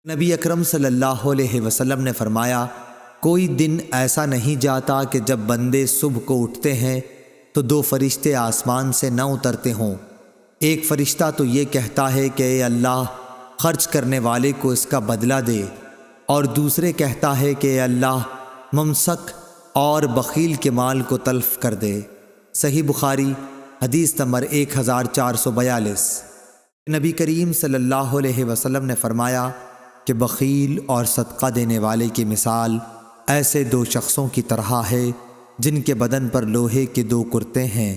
نبی اکرم صلی اللہ علیہ وسلم نے فرمایا، کوئی دن ایسا نہیں جاتا کہ جب بندے صبح کو اٹھتے ہیں تو دو فرشتے آسمان سے نہ اترتے ہوں۔ ایک فرشتہ تو یہ کہتا ہے کہ اے اللہ خرچ کرنے والے کو اس کا بدلہ دے، اور دوسرے کہتا ہے کہ اے اللہ ممسک اور بخیل کے مال کو تلف کر دے۔ صحیح بخاری حدیث نمبر 1442۔ نبی کریم صلی اللہ علیہ وسلم نے فرمایا کہ بخیل اور صدقہ دینے والے کی مثال ایسے دو شخصوں کی طرح ہے جن کے بدن پر لوہے کے دو کرتے ہیں۔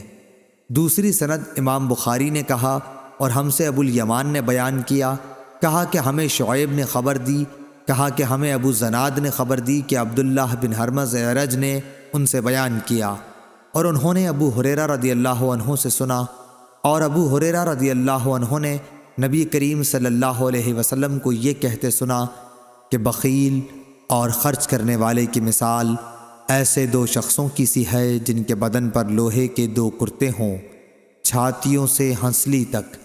دوسری سند امام بخاری نے کہا، اور ہم سے ابو الیمان نے بیان کیا، کہا کہ ہمیں شعیب نے خبر دی، کہا کہ ہمیں ابو زناد نے خبر دی کہ عبداللہ بن حرمز اعرج نے ان سے بیان کیا، اور انہوں نے ابو ہریرہ رضی اللہ عنہ سے سنا، اور ابو ہریرہ رضی اللہ عنہ نے نبی کریم صلی اللہ علیہ وسلم کو یہ کہتے سنا کہ بخیل اور خرچ کرنے والے کی مثال ایسے دو شخصوں کی سی ہے جن کے بدن پر لوہے کے دو کرتے ہوں، چھاتیوں سے ہنسلی تک۔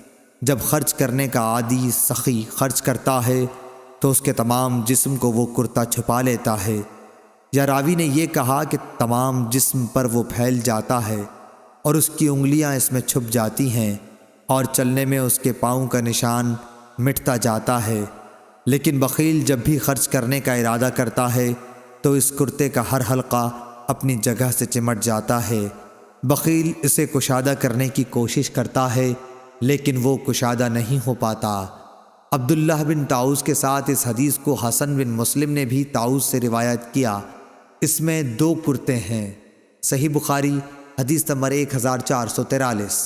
جب خرچ کرنے کا عادی سخی خرچ کرتا ہے تو اس کے تمام جسم کو وہ کرتا چھپا لیتا ہے، یا راوی نے یہ کہا کہ تمام جسم پر وہ پھیل جاتا ہے اور اس کی انگلیاں اس میں چھپ جاتی ہیں، اور چلنے میں اس کے پاؤں کا نشان مٹتا جاتا ہے۔ لیکن بخیل جب بھی خرچ کرنے کا ارادہ کرتا ہے تو اس کرتے کا ہر حلقہ اپنی جگہ سے چمٹ جاتا ہے۔ بخیل اسے کشادہ کرنے کی کوشش کرتا ہے لیکن وہ کشادہ نہیں ہو پاتا۔ عبداللہ بن طاؤس کے ساتھ اس حدیث کو حسن بن مسلم نے بھی طاؤس سے روایت کیا۔ اس میں دو کرتے ہیں۔ صحیح بخاری حدیث نمبر 1443۔